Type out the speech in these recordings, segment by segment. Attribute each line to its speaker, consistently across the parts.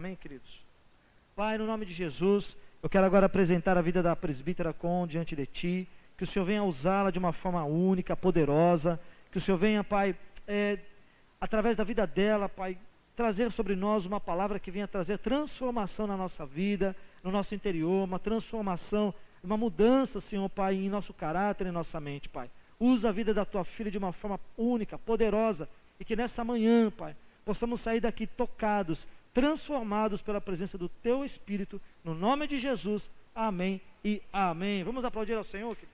Speaker 1: Amém, queridos? Pai, no nome de Jesus, eu quero agora apresentar a vida da presbítera Com diante de Ti, que o Senhor venha usá-la de uma forma única, poderosa, que o Senhor venha, Pai, através da vida dela, Pai, trazer sobre nós uma palavra que venha trazer transformação na nossa vida, no nosso interior, uma transformação, uma mudança, Senhor, Pai, em nosso caráter, em nossa mente, Pai. Usa a vida da Tua filha de uma forma única, poderosa, e que nessa manhã, Pai, possamos sair daqui tocados, transformados pela presença do Teu Espírito, no nome de Jesus, amém e amém. Vamos aplaudir ao Senhor, querido?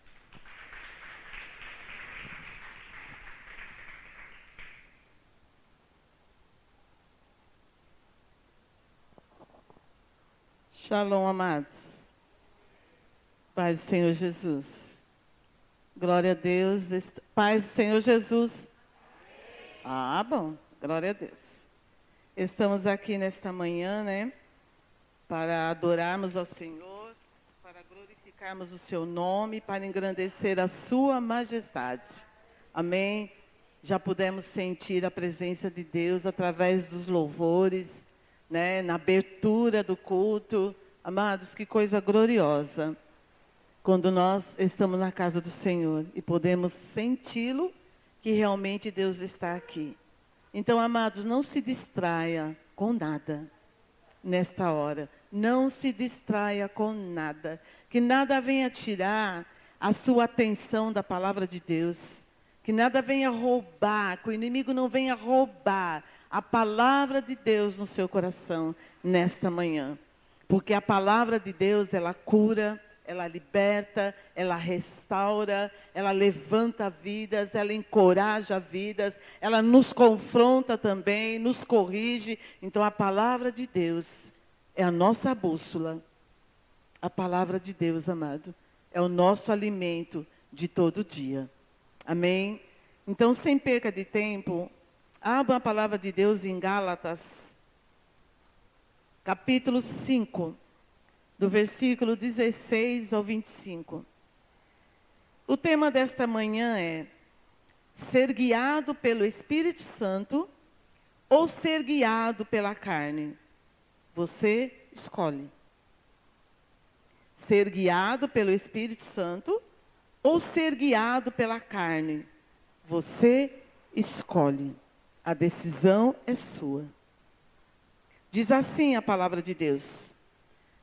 Speaker 2: Shalom, amados. Paz do Senhor Jesus. Glória a Deus. Paz do Senhor Jesus. Bom. Glória a Deus. Estamos aqui nesta manhã, para adorarmos ao Senhor, para glorificarmos o seu nome, para engrandecer a sua majestade. Amém? Já pudemos sentir a presença de Deus através dos louvores, na abertura do culto. Amados, que coisa gloriosa quando nós estamos na casa do Senhor e podemos senti-lo, que realmente Deus está aqui. Então, amados, não se distraia com nada nesta hora. Não se distraia com nada. Que nada venha tirar a sua atenção da palavra de Deus. Que nada venha roubar, que o inimigo não venha roubar a palavra de Deus no seu coração nesta manhã. Porque a palavra de Deus, ela cura, ela liberta, ela restaura, ela levanta vidas, ela encoraja vidas, ela nos confronta também, nos corrige. Então a palavra de Deus é a nossa bússola. A palavra de Deus, amado, é o nosso alimento de todo dia. Amém? Então, sem perca de tempo, abra a palavra de Deus em Gálatas, capítulo 5. Do versículo 16 ao 25. O tema desta manhã é ser guiado pelo Espírito Santo ou ser guiado pela carne. Você escolhe. Ser guiado pelo Espírito Santo ou ser guiado pela carne. Você escolhe. A decisão é sua. Diz assim a palavra de Deus.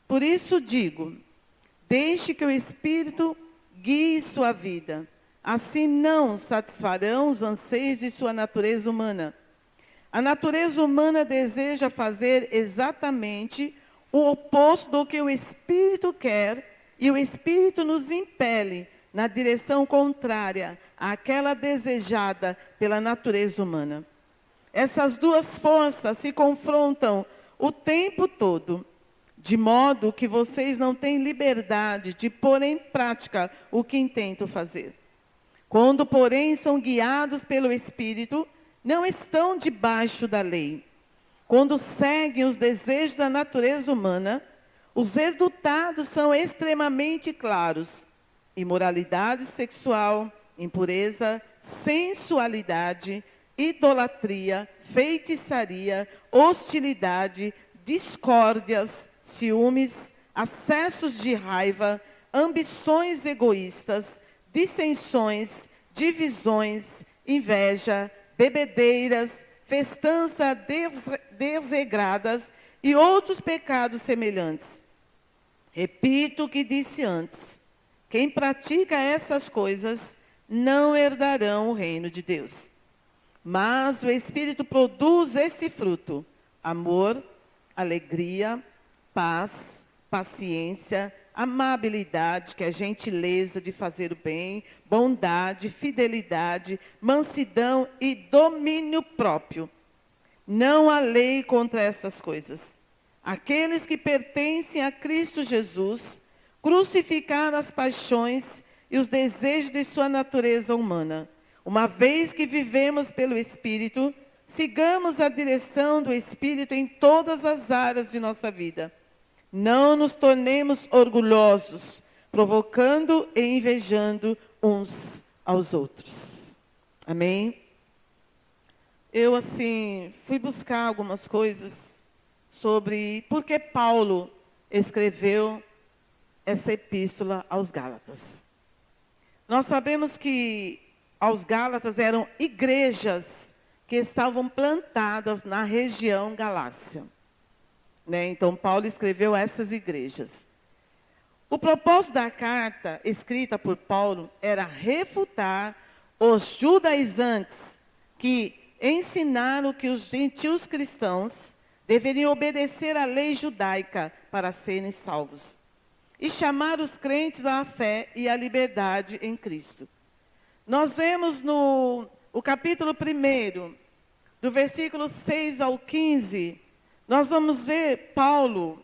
Speaker 2: Por isso digo, deixe que o Espírito guie sua vida. Assim não satisfarão os anseios de sua natureza humana. A natureza humana deseja fazer exatamente o oposto do que o Espírito quer, e o Espírito nos impele na direção contrária àquela desejada pela natureza humana. Essas duas forças se confrontam o tempo todo, de modo que vocês não têm liberdade de pôr em prática o que intentam fazer. Quando, porém, são guiados pelo Espírito, não estão debaixo da lei. Quando seguem os desejos da natureza humana, os resultados são extremamente claros: imoralidade sexual, impureza, sensualidade, idolatria, feitiçaria, hostilidade, discórdias, ciúmes, acessos de raiva, ambições egoístas, dissensões, divisões, inveja, bebedeiras, festanças desregradas e outros pecados semelhantes. Repito o que disse antes: quem pratica essas coisas não herdarão o reino de Deus. Mas o Espírito produz esse fruto: amor, alegria, paz, paciência, amabilidade, que é gentileza de fazer o bem, bondade, fidelidade, mansidão e domínio próprio. Não há lei contra essas coisas. Aqueles que pertencem a Cristo Jesus crucificaram as paixões e os desejos de sua natureza humana. Uma vez que vivemos pelo Espírito, sigamos a direção do Espírito em todas as áreas de nossa vida. Não nos tornemos orgulhosos, provocando e invejando uns aos outros. Amém? Eu, fui buscar algumas coisas sobre por que Paulo escreveu essa epístola aos Gálatas. Nós sabemos que aos Gálatas eram igrejas que estavam plantadas na região Galácia. Então, Paulo escreveu essas igrejas. O propósito da carta escrita por Paulo era refutar os judaizantes que ensinaram que os gentios cristãos deveriam obedecer à lei judaica para serem salvos e chamar os crentes à fé e à liberdade em Cristo. Nós vemos no capítulo 1, do versículo 6 ao 15, nós vamos ver Paulo,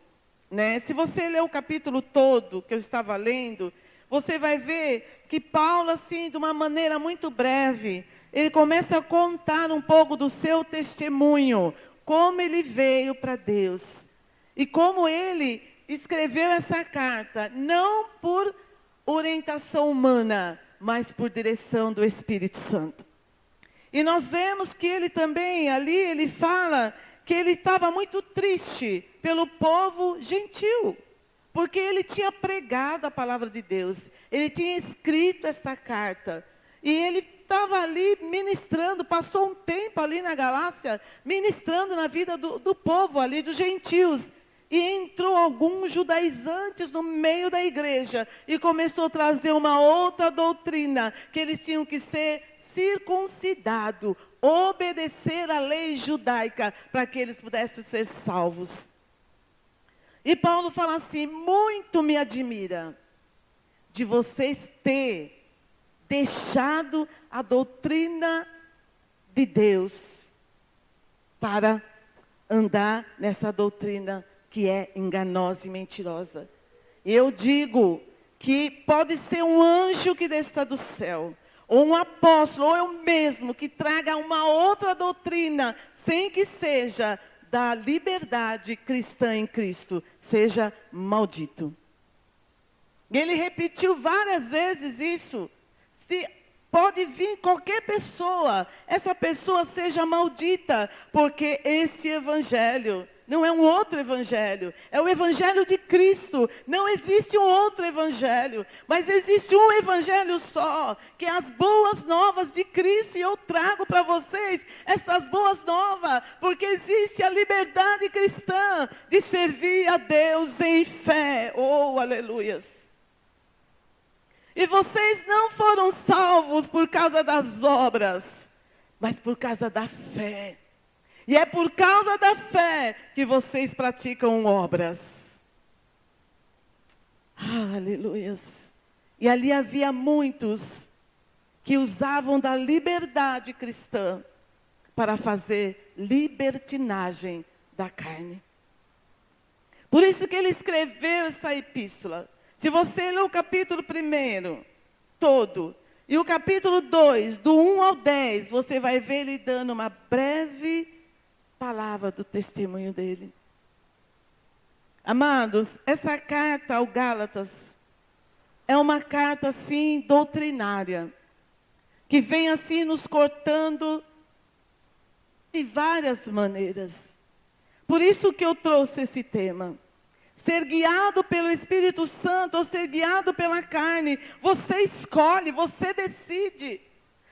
Speaker 2: se você ler o capítulo todo que eu estava lendo, você vai ver que Paulo, assim, de uma maneira muito breve, ele começa a contar um pouco do seu testemunho, como ele veio para Deus e como ele escreveu essa carta, não por orientação humana, mas por direção do Espírito Santo. E nós vemos que ele também, ali, ele fala que ele estava muito triste pelo povo gentil, porque ele tinha pregado a palavra de Deus, ele tinha escrito esta carta, e ele estava ali ministrando, passou um tempo ali na Galácia, ministrando na vida do povo ali, dos gentios. E entrou alguns judaizantes no meio da igreja e começou a trazer uma outra doutrina, que eles tinham que ser circuncidados, obedecer à lei judaica, para que eles pudessem ser salvos. E Paulo fala assim: muito me admira de vocês ter deixado a doutrina de Deus para andar nessa doutrina que é enganosa e mentirosa. Eu digo que pode ser um anjo que desça do céu, ou um apóstolo, ou eu mesmo, que traga uma outra doutrina, sem que seja da liberdade cristã em Cristo, seja maldito. Ele repetiu várias vezes isso. Se pode vir qualquer pessoa, essa pessoa seja maldita, porque esse evangelho não é um outro evangelho, é o evangelho de Cristo. Não existe um outro evangelho, mas existe um evangelho só, que é as boas novas de Cristo. E eu trago para vocês essas boas novas, porque existe a liberdade cristã de servir a Deus em fé. Oh, aleluias! E vocês não foram salvos por causa das obras, mas por causa da fé. E é por causa da fé que vocês praticam obras. Aleluias. E ali havia muitos que usavam da liberdade cristã para fazer libertinagem da carne. Por isso que ele escreveu essa epístola. Se você ler o capítulo 1 todo, e o capítulo 2, do 1 ao 10, você vai ver ele dando uma breve palavra do testemunho dele. Amados, essa carta ao Gálatas é uma carta assim doutrinária, que vem assim nos cortando de várias maneiras. Por isso que eu trouxe esse tema. Ser guiado pelo Espírito Santo ou ser guiado pela carne, você escolhe, você decide.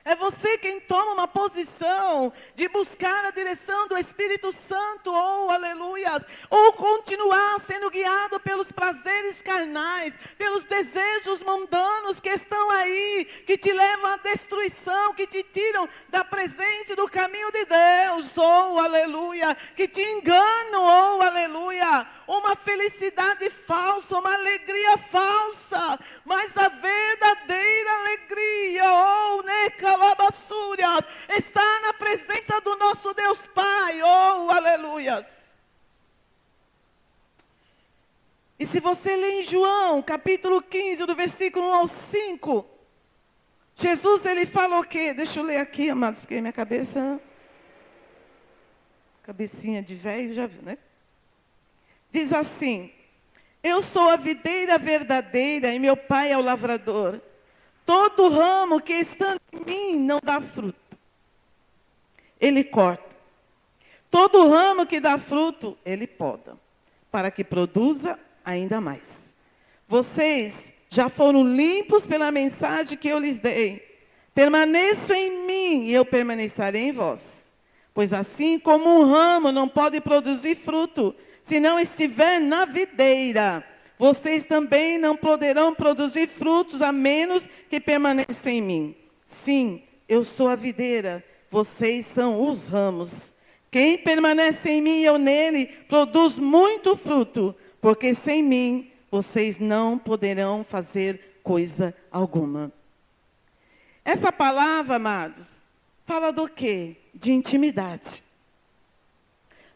Speaker 2: É você quem toma uma posição de buscar a direção do Espírito Santo, oh, aleluias, ou continuar sendo guiado pelos prazeres carnais, pelos desejos mundanos que estão aí, que te levam à destruição, que te tiram da presença do caminho de Deus, oh, aleluia, que te enganam, oh, aleluia. Uma felicidade falsa, uma alegria falsa, mas a verdadeira alegria, oh, necalabassúrias, está na presença do nosso Deus Pai, oh, aleluias. E se você ler em João, capítulo 15, do versículo 1 ao 5, Jesus, ele fala o quê? Deixa eu ler aqui, amados, porque minha cabecinha de velho, já viu, né? Diz assim: eu sou a videira verdadeira e meu pai é o lavrador. Todo ramo que estando em mim não dá fruto, ele corta. Todo ramo que dá fruto, ele poda, para que produza ainda mais. Vocês já foram limpos pela mensagem que eu lhes dei. Permaneçam em mim e eu permanecerei em vós. Pois assim como um ramo não pode produzir fruto, se não estiver na videira, vocês também não poderão produzir frutos, a menos que permaneçam em mim. Sim, eu sou a videira, vocês são os ramos. Quem permanece em mim e eu nele, produz muito fruto, porque sem mim vocês não poderão fazer coisa alguma. Essa palavra, amados, fala do quê? De intimidade.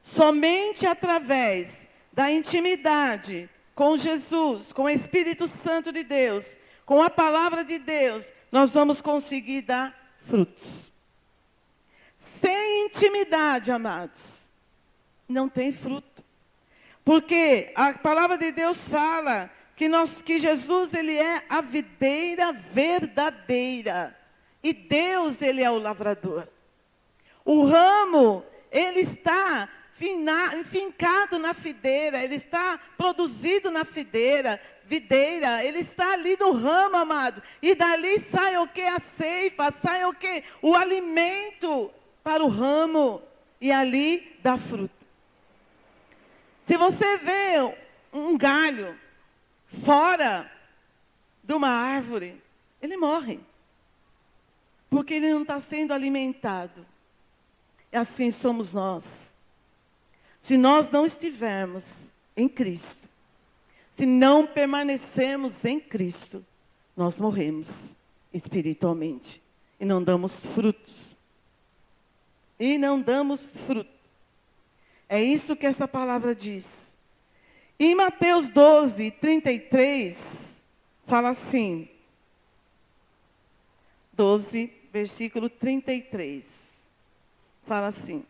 Speaker 2: Somente através da intimidade com Jesus, com o Espírito Santo de Deus, com a palavra de Deus, nós vamos conseguir dar frutos. Sem intimidade, amados, não tem fruto. Porque a palavra de Deus fala que Jesus, ele é a videira verdadeira. E Deus, ele é o lavrador. O ramo, ele está enfincado na videira, ele está produzido na videira, ele está ali no ramo, amado. E dali sai o que? A ceifa, sai o que? O alimento para o ramo. E ali dá fruto. Se você vê um galho fora de uma árvore, ele morre. Porque ele não está sendo alimentado. E assim somos nós. Se nós não estivermos em Cristo, se não permanecermos em Cristo, nós morremos espiritualmente. E não damos frutos. E não damos fruto. É isso que essa palavra diz. Em Mateus 12, 33, fala assim. 12, versículo 33. Fala assim.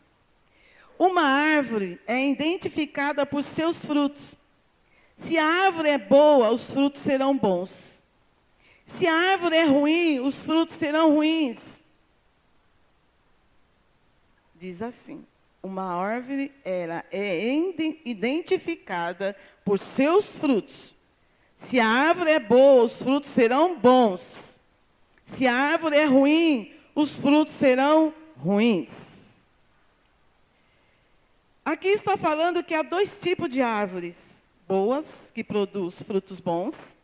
Speaker 2: Uma árvore é identificada por seus frutos. Se a árvore é boa, os frutos serão bons. Se a árvore é ruim, os frutos serão ruins. Diz assim. Uma árvore é identificada por seus frutos. Se a árvore é boa, os frutos serão bons. Se a árvore é ruim, os frutos serão ruins. Aqui está falando que há dois tipos de árvores. Boas, que produz frutos bons.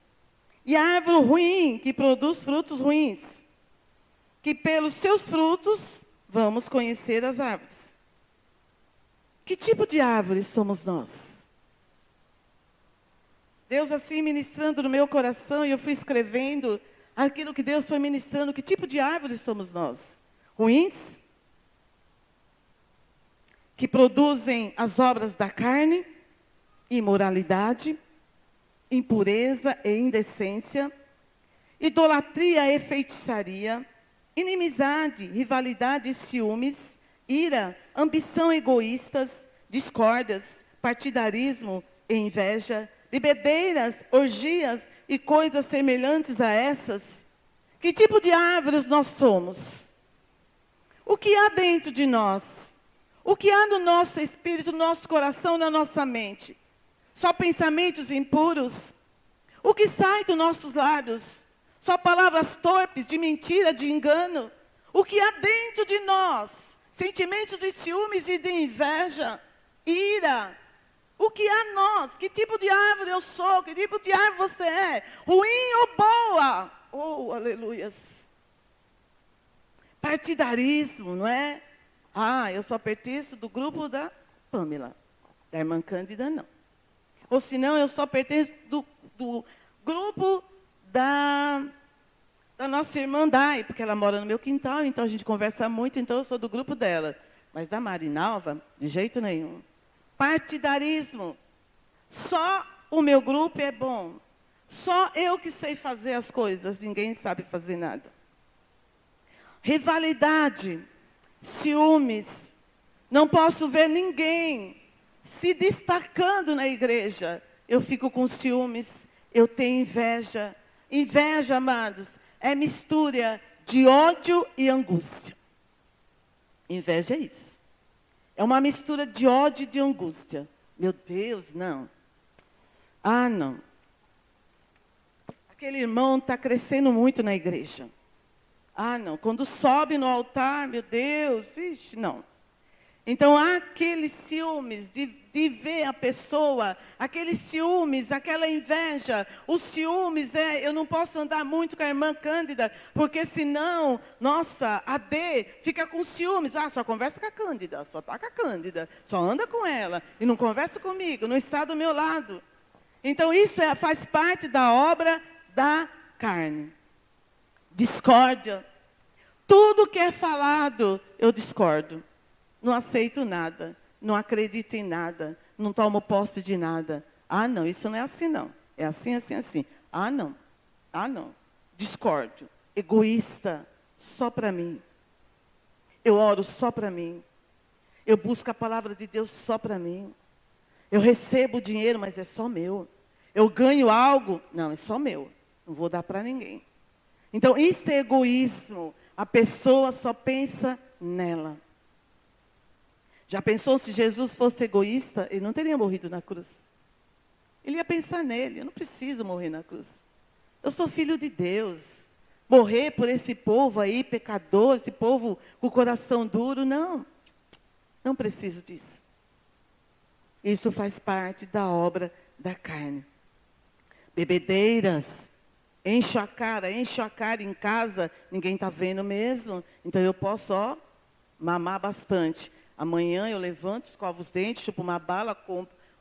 Speaker 2: E a árvore ruim, que produz frutos ruins. Que pelos seus frutos, vamos conhecer as árvores. Que tipo de árvore somos nós? Deus assim ministrando no meu coração, e eu fui escrevendo aquilo que Deus foi ministrando. Que tipo de árvore somos nós? Ruins? Que produzem as obras da carne, imoralidade, impureza e indecência, idolatria e feitiçaria, inimizade, rivalidade e ciúmes, ira, ambição egoístas, discórdias, partidarismo e inveja, bebedeiras, orgias e coisas semelhantes a essas. Que tipo de árvores nós somos? O que há dentro de nós? O que há no nosso espírito, no nosso coração, na nossa mente? Só pensamentos impuros? O que sai dos nossos lábios? Só palavras torpes, de mentira, de engano? O que há dentro de nós? Sentimentos de ciúmes e de inveja, ira. O que há nós? Que tipo de árvore eu sou? Que tipo de árvore você é? Ruim ou boa? Oh, aleluias. Partidarismo, não é? Ah, eu só pertenço do grupo da Pâmela. Da irmã Cândida, não. Ou senão, eu só pertenço do grupo da nossa irmã Dai, porque ela mora no meu quintal, então a gente conversa muito, então eu sou do grupo dela. Mas da Marinalva, de jeito nenhum. Partidarismo. Só o meu grupo é bom. Só eu que sei fazer as coisas, ninguém sabe fazer nada. Rivalidade, ciúmes. Não posso ver ninguém se destacando na igreja. Eu fico com ciúmes, eu tenho inveja. Inveja, amados, é mistura de ódio e angústia. Inveja é isso. É uma mistura de ódio e de angústia. Meu Deus, não. Ah, não. Aquele irmão está crescendo muito na igreja. Ah, não. Quando sobe no altar, meu Deus, ixi, não. Então, há aqueles ciúmes de ver a pessoa, aqueles ciúmes, aquela inveja. Os ciúmes eu não posso andar muito com a irmã Cândida, porque senão, nossa, a D fica com ciúmes. Ah, só conversa com a Cândida, só está com a Cândida, só anda com ela, e não conversa comigo, não está do meu lado. Então, isso faz parte da obra da carne. Discórdia. Tudo que é falado, eu discordo. Não aceito nada, não acredito em nada, não tomo posse de nada. Ah, não, isso não é assim, não. É assim, assim, assim. Ah, não. Ah, não. Discórdio. Egoísta, só para mim. Eu oro só para mim. Eu busco a palavra de Deus só para mim. Eu recebo dinheiro, mas é só meu. Eu ganho algo, não, é só meu. Não vou dar para ninguém. Então, isso é egoísmo. A pessoa só pensa nela. Já pensou se Jesus fosse egoísta? Ele não teria morrido na cruz. Ele ia pensar nele. Eu não preciso morrer na cruz. Eu sou filho de Deus. Morrer por esse povo aí, pecador, esse povo com o coração duro, não. Não preciso disso. Isso faz parte da obra da carne. Bebedeiras. Encho a cara em casa. Ninguém está vendo mesmo. Então eu posso, mamar bastante. Amanhã eu levanto, escovo os dentes, chupo uma bala,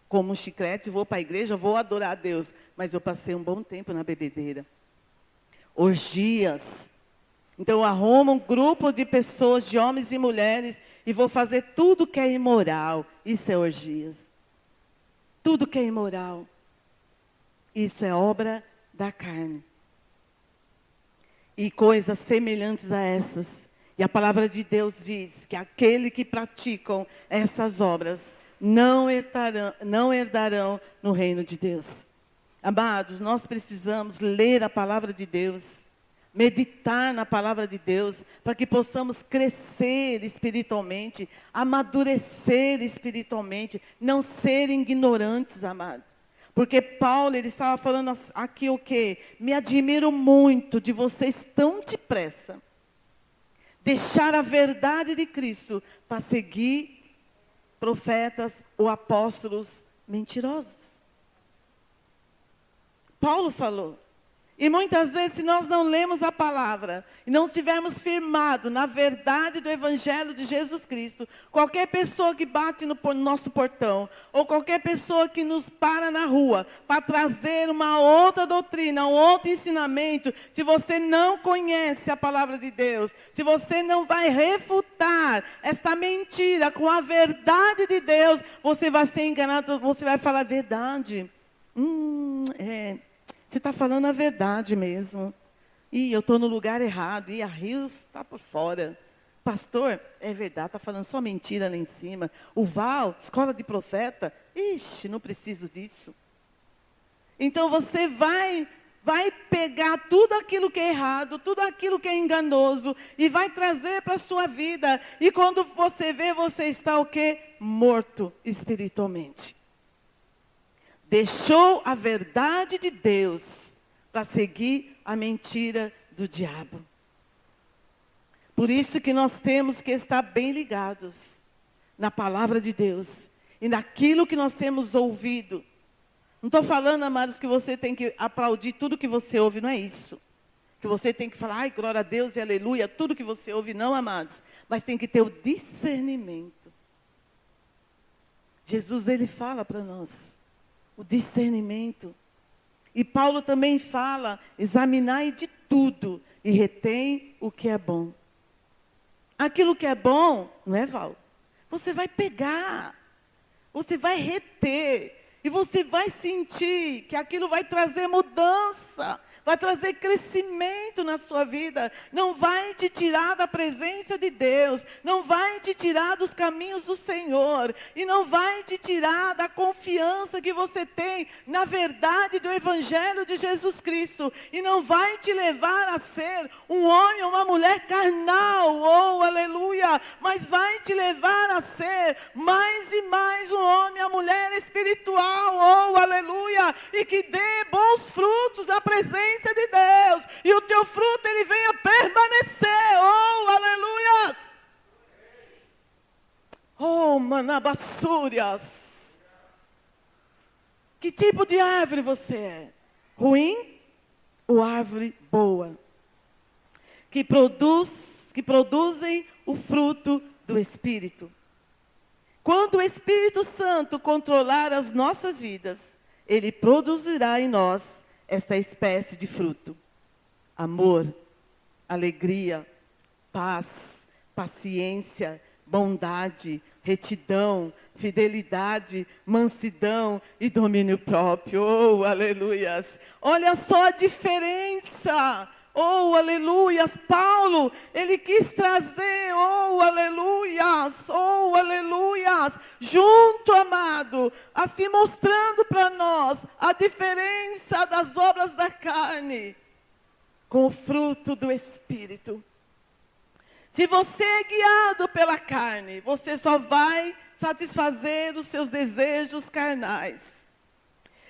Speaker 2: como um chiclete, vou para a igreja, vou adorar a Deus. Mas eu passei um bom tempo na bebedeira. Orgias. Então eu arrumo um grupo de pessoas, de homens e mulheres, e vou fazer tudo que é imoral. Isso é orgias. Tudo que é imoral. Isso é obra da carne. E coisas semelhantes a essas. E a palavra de Deus diz que aqueles que praticam essas obras não herdarão no reino de Deus. Amados, nós precisamos ler a palavra de Deus, meditar na palavra de Deus, para que possamos crescer espiritualmente, amadurecer espiritualmente, não ser ignorantes, amados. Porque Paulo, ele estava falando aqui o quê? Me admiro muito de vocês tão depressa. Deixar a verdade de Cristo para seguir profetas ou apóstolos mentirosos. Paulo falou. E muitas vezes, se nós não lemos a palavra, e não estivermos firmados na verdade do Evangelho de Jesus Cristo, qualquer pessoa que bate no nosso portão, ou qualquer pessoa que nos para na rua, para trazer uma outra doutrina, um outro ensinamento, se você não conhece a palavra de Deus, se você não vai refutar esta mentira com a verdade de Deus, você vai ser enganado, você vai falar a verdade. Você está falando a verdade mesmo. Ih, eu estou no lugar errado. Ih, a Rios está por fora. Pastor, é verdade, está falando só mentira lá em cima. O Val, escola de profeta. Ixi, não preciso disso. Então você vai pegar tudo aquilo que é errado, tudo aquilo que é enganoso, e vai trazer para a sua vida. E quando você vê, você está o quê? Morto espiritualmente. Deixou a verdade de Deus para seguir a mentira do diabo. Por isso que nós temos que estar bem ligados na palavra de Deus e naquilo que nós temos ouvido. Não estou falando, amados, que você tem que aplaudir tudo que você ouve, não é isso. Que você tem que falar, ai, glória a Deus e aleluia, tudo que você ouve, não, amados. Mas tem que ter o discernimento. Jesus, ele fala para nós. O discernimento. E Paulo também fala, examinai de tudo e retém o que é bom. Aquilo que é bom, não é, Val? Você vai pegar, você vai reter, e você vai sentir que aquilo vai trazer mudança vai trazer crescimento na sua vida, não vai te tirar da presença de Deus, não vai te tirar dos caminhos do Senhor, e não vai te tirar da confiança que você tem na verdade do Evangelho de Jesus Cristo, e não vai te levar a ser um homem ou uma mulher carnal, oh aleluia, mas vai te levar a ser mais e mais um homem ou mulher espiritual, oh aleluia, e que dê bons frutos na presença de Deus, e o teu fruto ele venha permanecer, oh aleluias, oh manabassúrias. Que tipo de árvore você é? Ruim ou árvore boa? Que produzem o fruto do Espírito. Quando o Espírito Santo controlar as nossas vidas, ele produzirá em nós esta espécie de fruto: amor, alegria, paz, paciência, bondade, retidão, fidelidade, mansidão e domínio próprio. Oh, aleluias! Olha só a diferença. Oh, aleluias, Paulo, ele quis trazer, oh, aleluias, junto, amado, assim mostrando para nós a diferença das obras da carne com o fruto do Espírito. Se você é guiado pela carne, você só vai satisfazer os seus desejos carnais.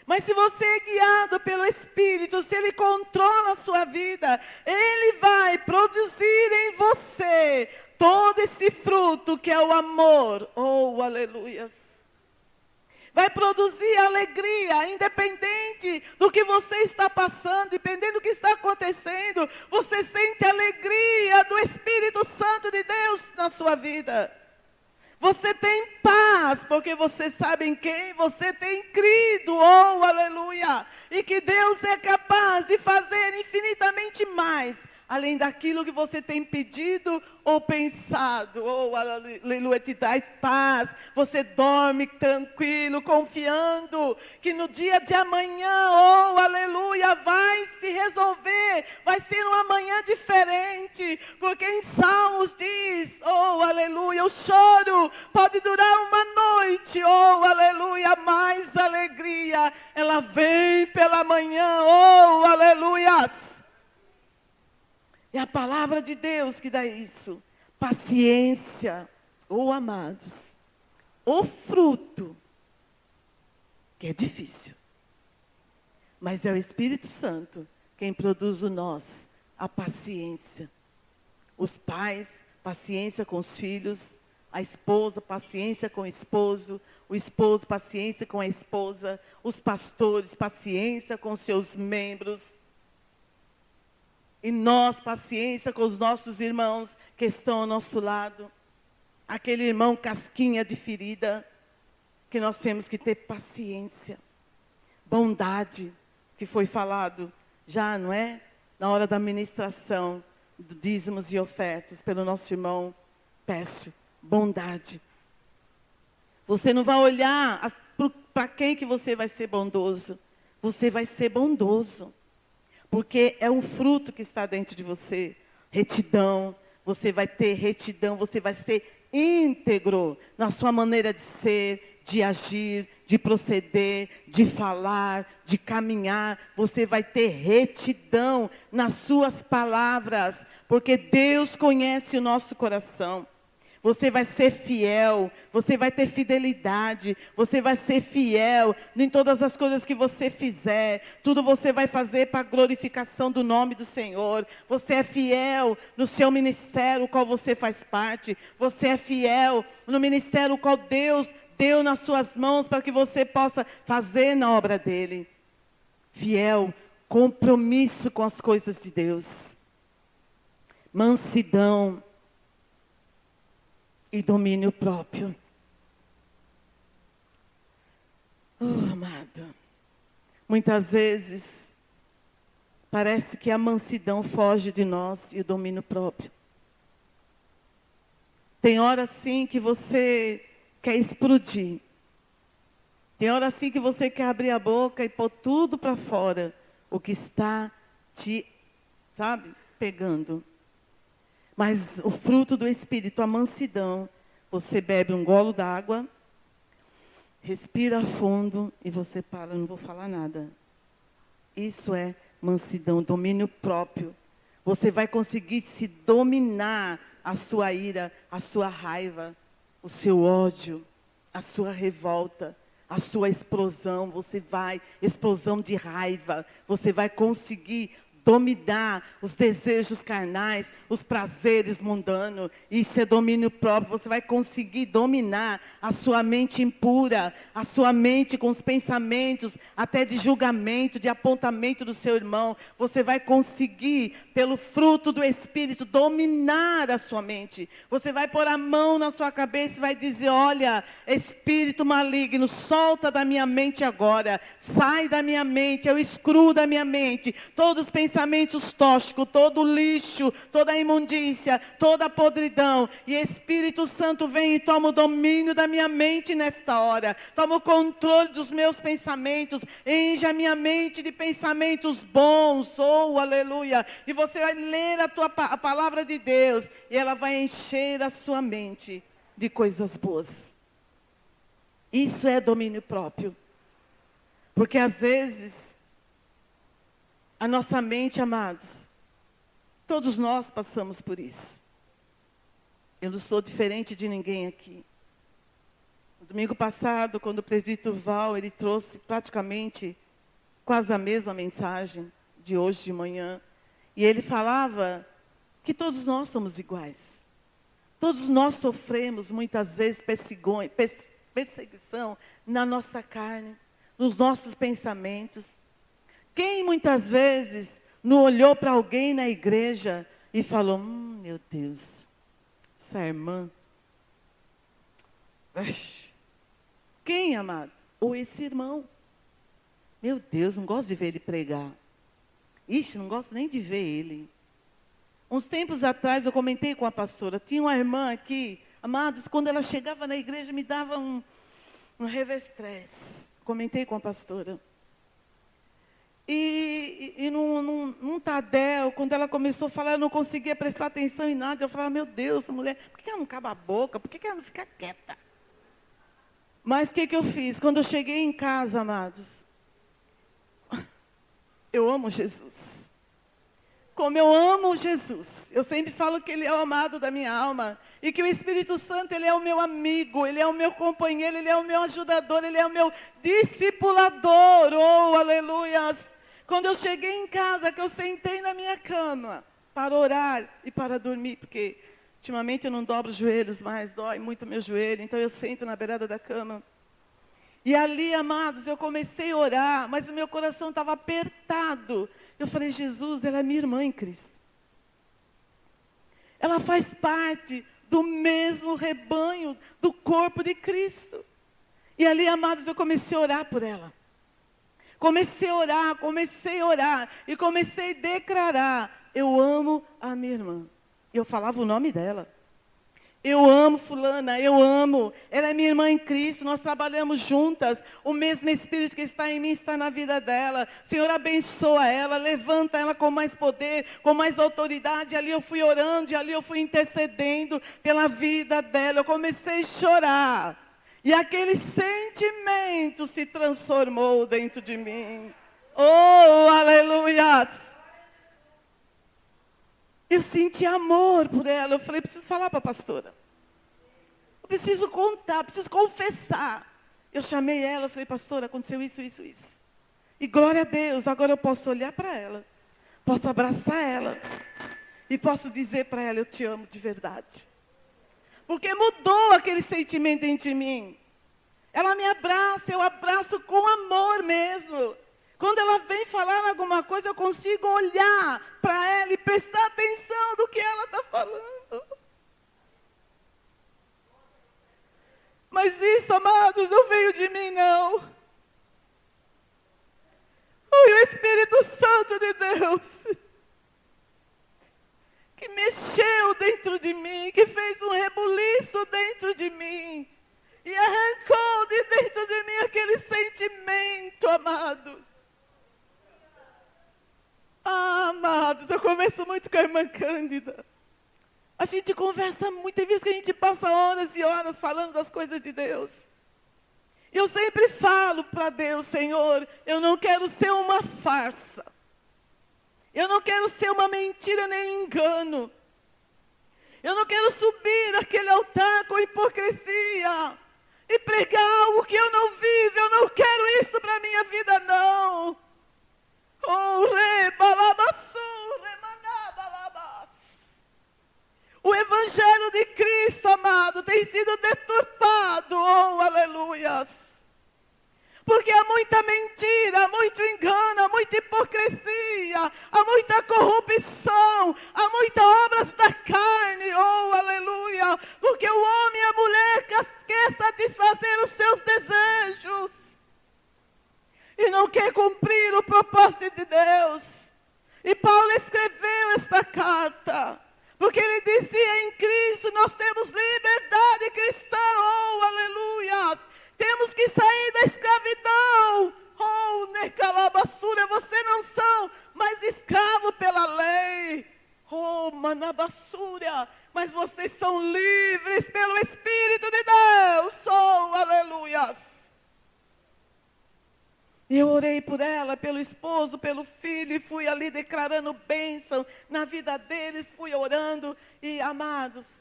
Speaker 2: Mas se você é guiado pelo Espírito, se Ele controla a sua vida, Ele vai produzir em você todo esse fruto que é o amor. Oh, aleluias. Vai produzir alegria, independente do que você está passando, dependendo do que está acontecendo, você sente a alegria do Espírito Santo de Deus na sua vida. Você tem paz, porque você sabe em quem você tem crido, oh aleluia, e que Deus é capaz de fazer infinitamente mais, além daquilo que você tem pedido ou pensado, oh aleluia, te dá paz, você dorme tranquilo, confiando que no dia de amanhã, oh aleluia, vai se resolver, vai ser uma manhã diferente, porque em Salmos diz, oh aleluia, o choro pode durar uma noite, oh aleluia, mais alegria, ela vem pela manhã, oh aleluias. É a palavra de Deus que dá isso. Paciência, oh amados, o fruto, que é difícil, mas é o Espírito Santo quem produz em nós a paciência. Os pais, paciência com os filhos, a esposa, paciência com o esposo, paciência com a esposa, os pastores, paciência com seus membros. E nós, paciência com os nossos irmãos que estão ao nosso lado. Aquele irmão casquinha de ferida, que nós temos que ter paciência. Bondade, que foi falado já, não é? Na hora da ministração, do dízimos e ofertas, pelo nosso irmão Pércio. Bondade. Você não vai olhar para quem que você vai ser bondoso. Você vai ser bondoso. Porque é um fruto que está dentro de você. Retidão, você vai ter retidão, você vai ser íntegro na sua maneira de ser, de agir, de proceder, de falar, de caminhar. Você vai ter retidão nas suas palavras, porque Deus conhece o nosso coração. Você vai ser fiel, você vai ter fidelidade, você vai ser fiel em todas as coisas que você fizer. Tudo você vai fazer para a glorificação do nome do Senhor. Você é fiel no seu ministério, o qual você faz parte. Você é fiel no ministério, o qual Deus deu nas suas mãos para que você possa fazer na obra dEle. Fiel, compromisso com as coisas de Deus. Mansidão. E domínio próprio. Oh, amado. Muitas vezes, parece que a mansidão foge de nós e o domínio próprio. Tem hora sim que você quer explodir. Tem hora sim que você quer abrir a boca e pôr tudo para fora. O que está sabe, pegando. Mas o fruto do Espírito, a mansidão, você bebe um golo d'água, respira fundo e você para, não vou falar nada. Isso é mansidão, domínio próprio. Você vai conseguir se dominar a sua ira, a sua raiva, o seu ódio, a sua revolta, a sua explosão. Explosão de raiva, você vai conseguir dominar os desejos carnais, os prazeres mundanos. Isso é domínio próprio. Você vai conseguir dominar a sua mente impura, a sua mente com os pensamentos, até de julgamento, de apontamento do seu irmão. Você vai conseguir, pelo fruto do Espírito, dominar a sua mente. Você vai pôr a mão na sua cabeça e vai dizer: olha, espírito maligno, solta da minha mente agora. Sai da minha mente, eu excluo da minha mente todos os pensamentos tóxicos, todo o lixo, toda a imundícia, toda a podridão. E Espírito Santo vem e toma o domínio da minha mente nesta hora. Toma o controle dos meus pensamentos. Enche a minha mente de pensamentos bons. Oh, aleluia. E você vai ler a palavra de Deus. E ela vai encher a sua mente de coisas boas. Isso é domínio próprio. Porque às vezes a nossa mente, amados, todos nós passamos por isso. Eu não sou diferente de ninguém aqui. No domingo passado, quando o presbítero Val, ele trouxe praticamente quase a mesma mensagem de hoje de manhã. E ele falava que todos nós somos iguais. Todos nós sofremos muitas vezes perseguição na nossa carne, nos nossos pensamentos. Quem muitas vezes não olhou para alguém na igreja e falou: meu Deus, essa irmã. Quem, amado? Ou esse irmão. Meu Deus, não gosto de ver ele pregar. Ixi, não gosto nem de ver ele. Uns tempos atrás eu comentei com a pastora, tinha uma irmã aqui, amados, quando ela chegava na igreja me dava um revestrez. Comentei com a pastora. E num Tadel, quando ela começou a falar, eu não conseguia prestar atenção em nada. Eu falava: meu Deus, essa mulher, por que ela não cala a boca? Por que ela não fica quieta? Mas o que eu fiz? Quando eu cheguei em casa, amados, eu amo Jesus. Como eu amo Jesus. Eu sempre falo que Ele é o amado da minha alma. E que o Espírito Santo, Ele é o meu amigo, Ele é o meu companheiro, Ele é o meu ajudador, Ele é o meu discipulador. Oh, aleluias! Quando eu cheguei em casa, que eu sentei na minha cama para orar e para dormir, porque ultimamente eu não dobro os joelhos mais, dói muito meu joelho, então eu sento na beirada da cama. E ali, amados, eu comecei a orar, mas o meu coração estava apertado. Eu falei: Jesus, ela é minha irmã em Cristo. Ela faz parte do mesmo rebanho, do corpo de Cristo. E ali, amados, eu comecei a orar por ela. Comecei a orar, e comecei a declarar: eu amo a minha irmã. E eu falava o nome dela. Eu amo fulana, eu amo. Ela é minha irmã em Cristo, nós trabalhamos juntas. O mesmo Espírito que está em mim está na vida dela. Senhor, abençoa ela, levanta ela com mais poder, com mais autoridade. Ali eu fui orando, e ali eu fui intercedendo pela vida dela. Eu comecei a chorar. E aquele sentimento se transformou dentro de mim. Oh, aleluias! Eu senti amor por ela. Eu falei: preciso falar para a pastora. Eu preciso contar, preciso confessar. Eu chamei ela, eu falei: pastora, aconteceu isso, isso, isso. E glória a Deus, agora eu posso olhar para ela, posso abraçar ela e posso dizer para ela: eu te amo de verdade. Porque mudou aquele sentimento dentro de mim. Ela me abraça, eu abraço com amor mesmo. Quando ela vem falar alguma coisa, eu consigo olhar para ela e prestar atenção do que ela está falando. Mas isso, amados, não veio de mim, não. Foi o Espírito Santo de Deus que mexeu dentro de mim, que fez um rebuliço dentro de mim e arrancou de dentro de mim aquele sentimento, amados. Ah, amados, eu converso muito com a irmã Cândida. A gente conversa muito, tem vezes que a gente passa horas e horas falando das coisas de Deus. Eu sempre falo para Deus, Senhor, eu não quero ser uma farsa. Eu não quero ser uma mentira nem um engano. Eu não quero subir naquele altar com hipocrisia e pregar algo que eu não vivo. Eu não quero isso para a minha vida, não. O Evangelho de Cristo, amado, tem sido deturpado, oh, aleluias. Porque há muita mentira, há muito engano, há muita hipocrisia, há muita corrupção, há muitas obras da carne, oh, aleluia. Porque o homem e a mulher quer satisfazer os seus desejos e não quer cumprir o propósito de Deus. E Paulo escreveu esta carta, porque ele dizia: em Cristo nós temos liberdade cristã, oh, aleluias. Temos que sair da escravidão. Oh, necalabassura, você não são mais escravo pela lei. Oh, manabassura, mas vocês são livres pelo Espírito de Deus. Oh, aleluias. E eu orei por ela, pelo esposo, pelo filho, e fui ali declarando bênção na vida deles, fui orando. E, amados,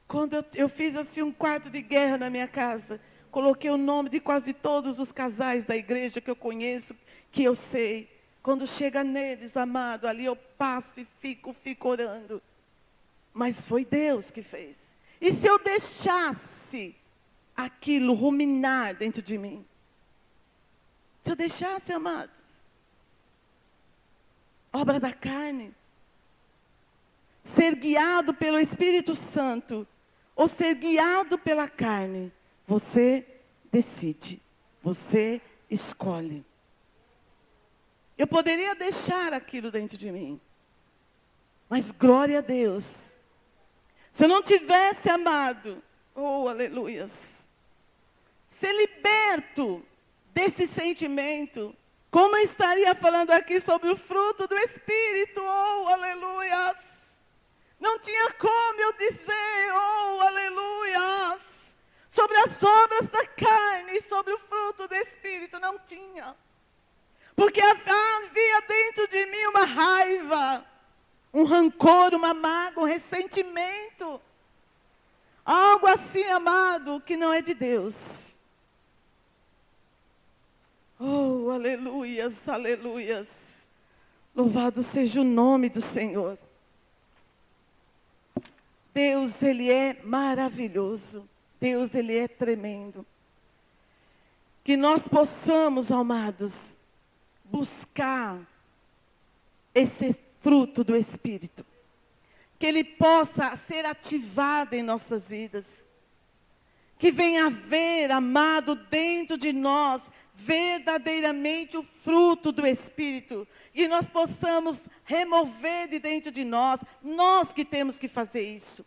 Speaker 2: quando eu fiz assim um quarto de guerra na minha casa, coloquei o nome de quase todos os casais da igreja que eu conheço, que eu sei. Quando chega neles, amado, ali eu passo e fico orando. Mas foi Deus que fez. E se eu deixasse aquilo ruminar dentro de mim? Se eu deixasse, amados, obra da carne, ser guiado pelo Espírito Santo, ou ser guiado pela carne, você decide, você escolhe. Eu poderia deixar aquilo dentro de mim, mas glória a Deus. Se eu não tivesse amado, oh, aleluias, ser liberto desse sentimento, como eu estaria falando aqui sobre o fruto do Espírito, oh, aleluias. Não tinha como eu dizer, oh, aleluias, sobre as obras da carne, sobre o fruto do Espírito, não tinha. Porque havia dentro de mim uma raiva, um rancor, uma mágoa, um ressentimento. Algo assim, amado, que não é de Deus. Oh, aleluias, aleluias. Louvado seja o nome do Senhor. Deus, Ele é maravilhoso. Deus, Ele é tremendo. Que nós possamos, amados, buscar esse fruto do Espírito. Que ele possa ser ativado em nossas vidas. Que venha haver, amado, dentro de nós, verdadeiramente o fruto do Espírito. E nós possamos remover de dentro de nós. Nós que temos que fazer isso.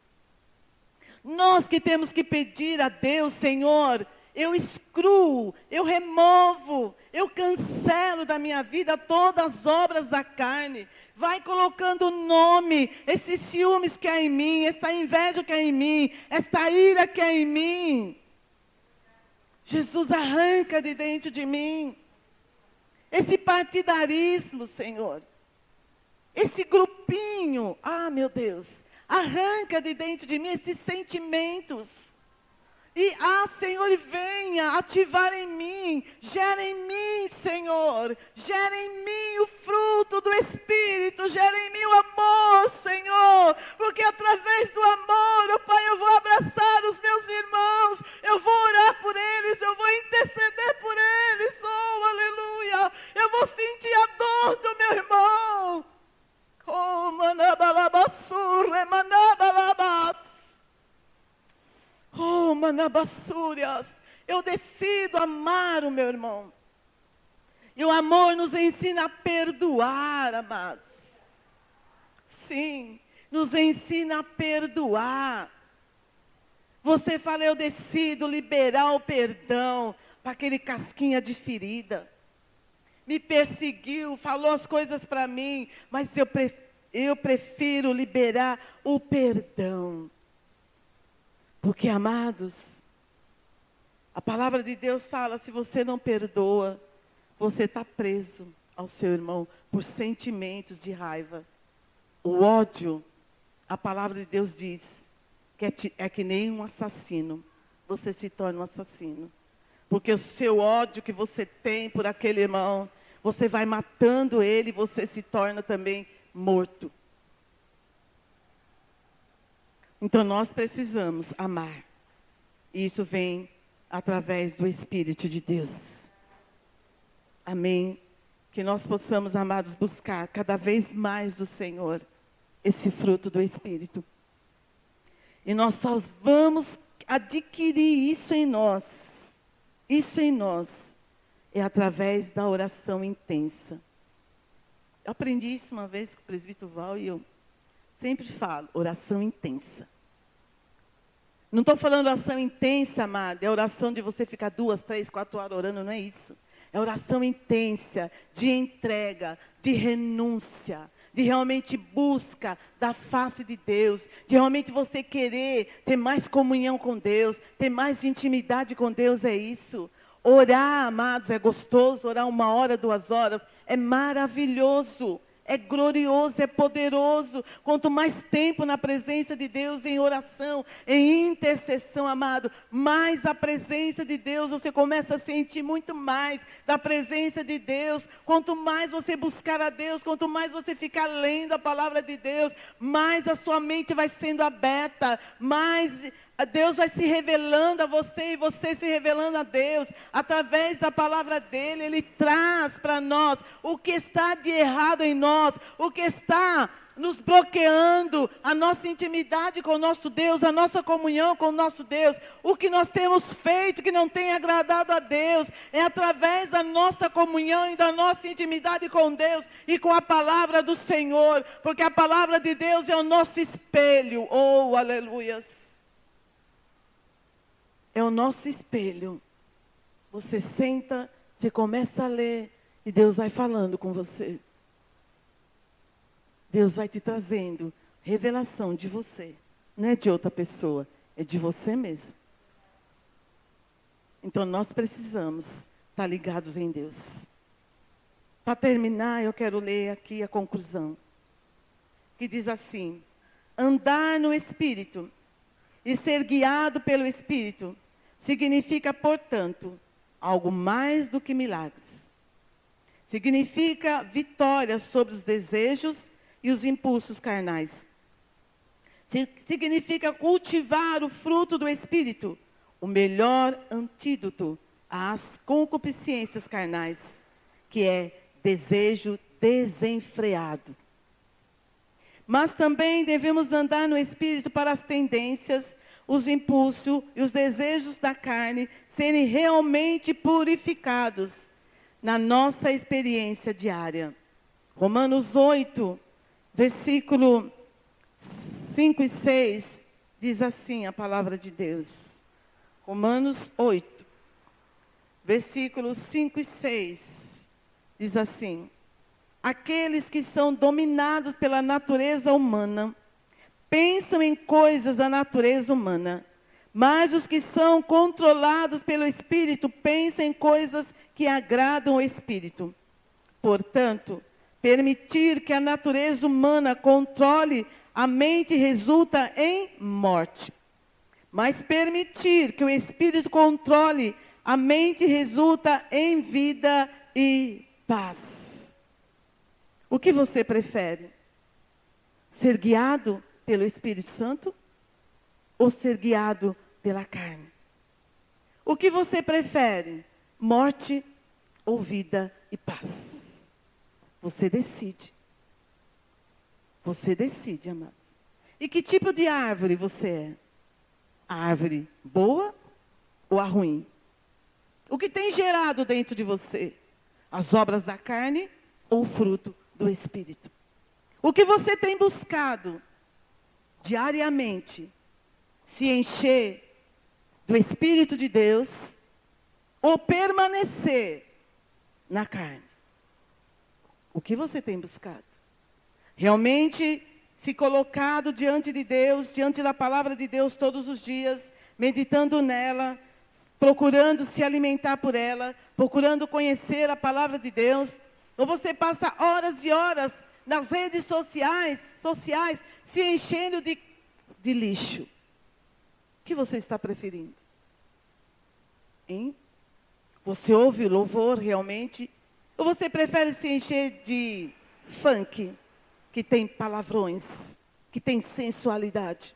Speaker 2: Nós que temos que pedir a Deus, Senhor, eu excluo, eu removo, eu cancelo da minha vida todas as obras da carne. Vai colocando o nome, esses ciúmes que há em mim, essa inveja que há em mim, esta ira que há em mim. Jesus, arranca de dentro de mim esse partidarismo, Senhor. Esse grupinho, meu Deus, arranca de dentro de mim esses sentimentos. E, Senhor, venha ativar em mim, gera em mim, Senhor, gera em mim o fruto do Espírito, gera em mim o amor, Senhor, porque através do amor, oh Pai, eu vou abraçar os meus irmãos, eu vou orar por eles, eu vou interceder por eles, oh, aleluia, eu vou sentir a dor do meu irmão, oh, manabalabassur, manabalabas. Oh, manabassúrias, eu decido amar o meu irmão. E o amor nos ensina a perdoar, amados. Sim, nos ensina a perdoar. Você fala, eu decido liberar o perdão para aquele casquinha de ferida. me perseguiu, falou as coisas para mim, mas eu prefiro liberar o perdão. Porque, amados, a palavra de Deus fala, se você não perdoa, você está preso ao seu irmão por sentimentos de raiva. O ódio, a palavra de Deus diz, que é que nem um assassino. Você se torna um assassino. Porque o seu ódio que você tem por aquele irmão, você vai matando ele, você se torna também morto. Então nós precisamos amar. E isso vem através do Espírito de Deus. Amém? Que nós possamos, amados, buscar cada vez mais do Senhor esse fruto do Espírito. E nós só vamos adquirir isso em nós. Isso em nós é através da oração intensa. Eu aprendi isso uma vez com o presbítero Val e eu sempre falo, oração intensa. Não estou falando oração intensa, amada, é oração de você ficar 2, 3, 4 horas orando, não é isso. É oração intensa, de entrega, de renúncia, de realmente busca da face de Deus, de realmente você querer ter mais comunhão com Deus, ter mais intimidade com Deus, é isso. Orar, amados, é gostoso, orar 1 hora, 2 horas, é maravilhoso. É glorioso, é poderoso. Quanto mais tempo na presença de Deus, em oração, em intercessão, amado, mais a presença de Deus, você começa a sentir muito mais da presença de Deus. Quanto mais você buscar a Deus, quanto mais você ficar lendo a palavra de Deus, mais a sua mente vai sendo aberta, mais Deus vai se revelando a você e você se revelando a Deus. Através da palavra dele, ele traz para nós o que está de errado em nós, o que está nos bloqueando, a nossa intimidade com o nosso Deus, a nossa comunhão com o nosso Deus. O que nós temos feito que não tem agradado a Deus, é através da nossa comunhão e da nossa intimidade com Deus e com a palavra do Senhor, porque a palavra de Deus é o nosso espelho. Oh, aleluias! É o nosso espelho. Você senta, você começa a ler e Deus vai falando com você. Deus vai te trazendo revelação de você. Não é de outra pessoa, é de você mesmo. Então nós precisamos estar ligados em Deus. Para terminar, eu quero ler aqui a conclusão. Que diz assim: andar no Espírito e ser guiado pelo Espírito significa, portanto, algo mais do que milagres. Significa vitória sobre os desejos e os impulsos carnais. Significa cultivar o fruto do Espírito, o melhor antídoto às concupiscências carnais, que é desejo desenfreado. Mas também devemos andar no Espírito para as tendências, os impulsos e os desejos da carne serem realmente purificados na nossa experiência diária. Romanos 8, versículo 5 e 6, diz assim a palavra de Deus. Romanos 8, versículos 5 e 6, diz assim: aqueles que são dominados pela natureza humana pensam em coisas da natureza humana, mas os que são controlados pelo Espírito pensam em coisas que agradam o Espírito. Portanto, permitir que a natureza humana controle a mente resulta em morte. Mas permitir que o Espírito controle a mente resulta em vida e paz. O que você prefere? Ser guiado pelo Espírito Santo ou ser guiado pela carne? O que você prefere? Morte ou vida e paz? Você decide. Você decide, amados. E que tipo de árvore você é? A árvore boa ou a ruim? O que tem gerado dentro de você? As obras da carne ou o fruto do Espírito? O que você tem buscado diariamente? Se encher do Espírito de Deus ou permanecer na carne? O que você tem buscado? Realmente se colocado diante de Deus, diante da palavra de Deus todos os dias, meditando nela, procurando se alimentar por ela, procurando conhecer a palavra de Deus? Ou você passa horas e horas nas redes sociais se enchendo de lixo? O que você está preferindo? Hein? Você ouve o louvor realmente? Ou você prefere se encher de funk, que tem palavrões, que tem sensualidade?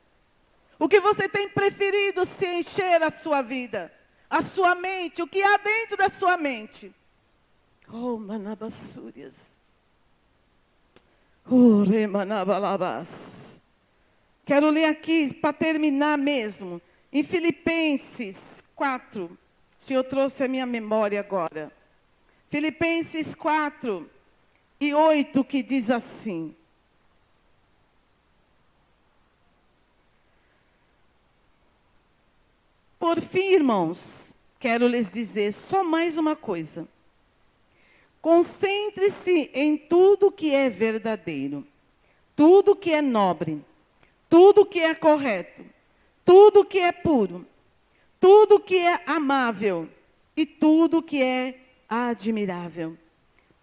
Speaker 2: O que você tem preferido se encher a sua vida, a sua mente, o que há dentro da sua mente? Oh, manabassúrias. Oh, remanabalabas. Quero ler aqui, para terminar mesmo, em Filipenses 4. O Senhor trouxe a minha memória agora. Filipenses 4 e 8, que diz assim. Por fim, irmãos, quero lhes dizer só mais uma coisa. Concentre-se em tudo que é verdadeiro, tudo que é nobre, tudo que é correto, tudo que é puro, tudo que é amável e tudo que é admirável.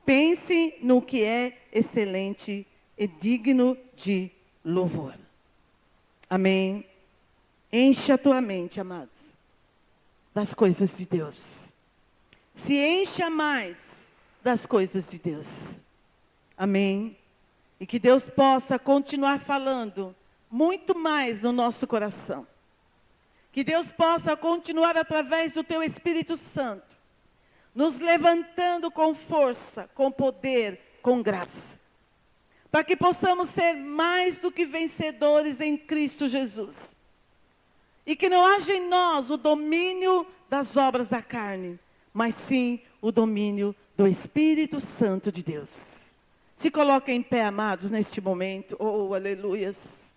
Speaker 2: Pense no que é excelente e digno de louvor. Amém? Enche a tua mente, amados, das coisas de Deus. Se encha mais das coisas de Deus. Amém? E que Deus possa continuar falando muito mais no nosso coração. Que Deus possa continuar através do teu Espírito Santo, nos levantando com força, com poder, com graça. Para que possamos ser mais do que vencedores em Cristo Jesus. E que não haja em nós o domínio das obras da carne, mas sim o domínio do Espírito Santo de Deus. Se coloquem em pé, amados, neste momento. Oh, aleluias.